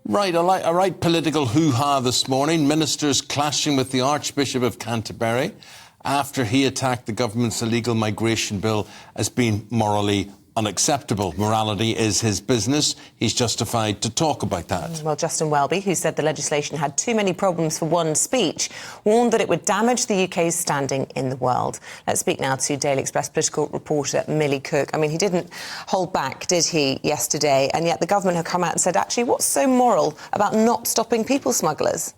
Right, a right political hoo-ha this morning. Ministers clashing with the Archbishop of Canterbury after he attacked the government's illegal migration bill as being morally unacceptable. Morality is his business. He's justified to talk about that. Well, Justin Welby, who said the legislation had too many problems for one speech, warned that it would damage the UK's standing in the world. Let's speak now to Daily Express political reporter Millie Cooke. I mean, he didn't hold back, did he, yesterday? And yet the government have come out and said, actually, what's so moral about not stopping people smugglers?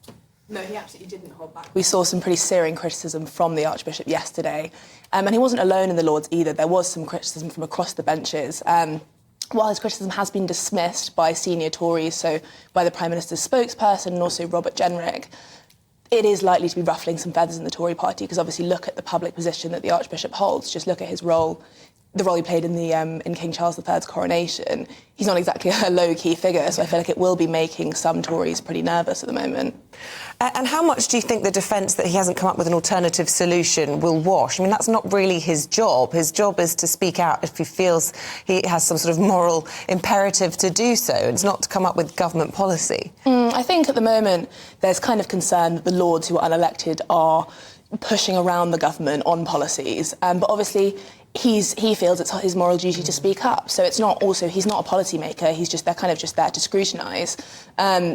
No, he absolutely didn't hold back. We saw some pretty searing criticism from the Archbishop yesterday. And he wasn't alone in the Lords either. There was some criticism from across the benches. While his criticism has been dismissed by senior Tories, so by the Prime Minister's spokesperson and also Robert Jenrick, it is likely to be ruffling some feathers in the Tory party, because obviously look at the public position that the Archbishop holds. Just look at his role, the role he played in the in King Charles III's coronation. He's not exactly a low-key figure, so I feel like it will be making some Tories pretty nervous at the moment. And how much do you think the defence that he hasn't come up with an alternative solution will wash? I mean, that's not really his job. His job is to speak out if he feels he has some sort of moral imperative to do so. It's not to come up with government policy. I think at the moment there's kind of concern that the Lords who are unelected are pushing around the government on policies. But obviously he feels it's his moral duty to speak up. So it's not also, he's not a policymaker. They're kind of just there to scrutinise.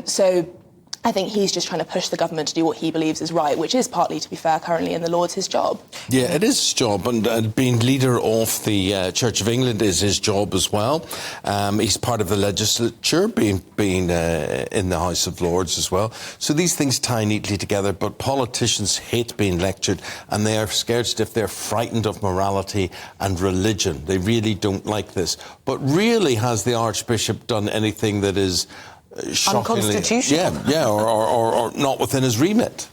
So I think he's just trying to push the government to do what he believes is right, which is partly, to be fair, currently in the Lords, his job. Yeah, it is his job, and being leader of the Church of England is his job as well. He's part of the legislature, being in the House of Lords as well. So these things tie neatly together, but politicians hate being lectured, and they are scared stiff. They're frightened of morality and religion. They really don't like this. But really, has the Archbishop done anything that is unconstitutional? Yeah, or not within his remit?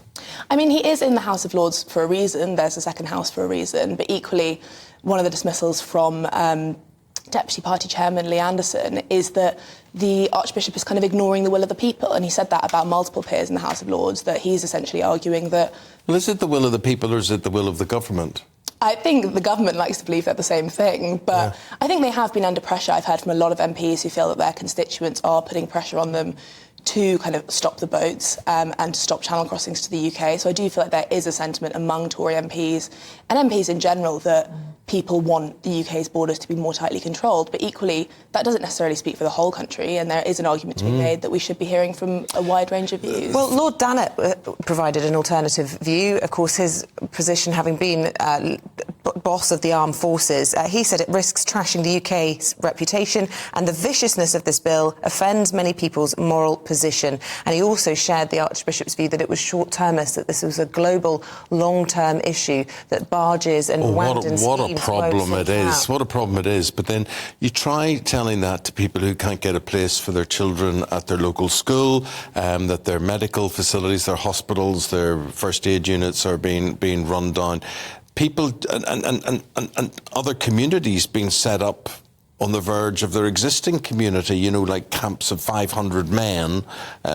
I mean, he is in the House of Lords for a reason. There's a second house for a reason. But equally, one of the dismissals from Deputy Party Chairman Lee Anderson is that the Archbishop is kind of ignoring the will of the people. And he said that about multiple peers in the House of Lords, that he's essentially arguing that... Well, is it the will of the people or is it the will of the government? I think the government likes to believe they're the same thing, but yeah. I think they have been under pressure. I've heard from a lot of MPs who feel that their constituents are putting pressure on them to kind of stop the boats and to stop channel crossings to the UK. So I do feel like there is a sentiment among Tory MPs and MPs in general that people want the UK's borders to be more tightly controlled. But equally, that doesn't necessarily speak for the whole country, and there is an argument to be made that we should be hearing from a wide range of views. Well, Lord Dannatt provided an alternative view. Of course, his position having been boss of the armed forces, he said it risks trashing the UK's reputation, and the viciousness of this bill offends many people's moral position. And he also shared the Archbishop's view that it was short-termist, that this was a global, long-term issue, that barges and wagons... What a problem it is. What a problem it is. But then you try telling that to people who can't get a place for their children at their local school, that their medical facilities, their hospitals, their first aid units are being run down. People and other communities being set up on the verge of their existing community, you know, like camps of 500 men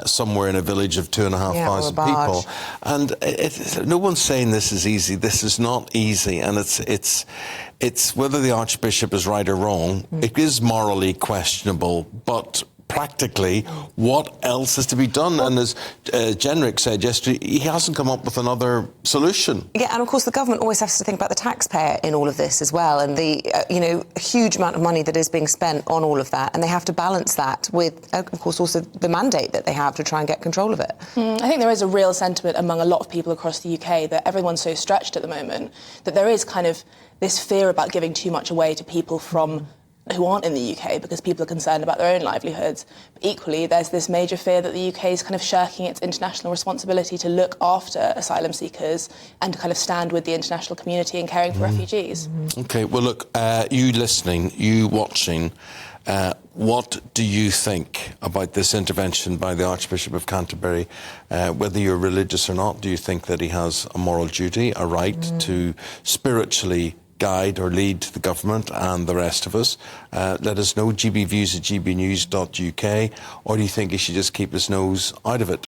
somewhere in a village of 2,500 people. And no one's saying this is easy. This is not easy. And it's whether the Archbishop is right or wrong. It is morally questionable, but practically, what else is to be done? And as Jenrick said yesterday, he hasn't come up with another solution. Yeah, and of course the government always has to think about the taxpayer in all of this as well, and the huge amount of money that is being spent on all of that, and they have to balance that with, of course, also the mandate that they have to try and get control of it. I think there is a real sentiment among a lot of people across the UK that everyone's so stretched at the moment that there is kind of this fear about giving too much away to people who aren't in the UK because people are concerned about their own livelihoods. But equally, there's this major fear that the UK is kind of shirking its international responsibility to look after asylum seekers and to kind of stand with the international community in caring for refugees. OK, well, look, you listening, you watching, what do you think about this intervention by the Archbishop of Canterbury? Whether you're religious or not, do you think that he has a moral duty, a right to spiritually guide or lead the government and the rest of us? Let us know, gbviews@gbnews.uk, or do you think he should just keep his nose out of it?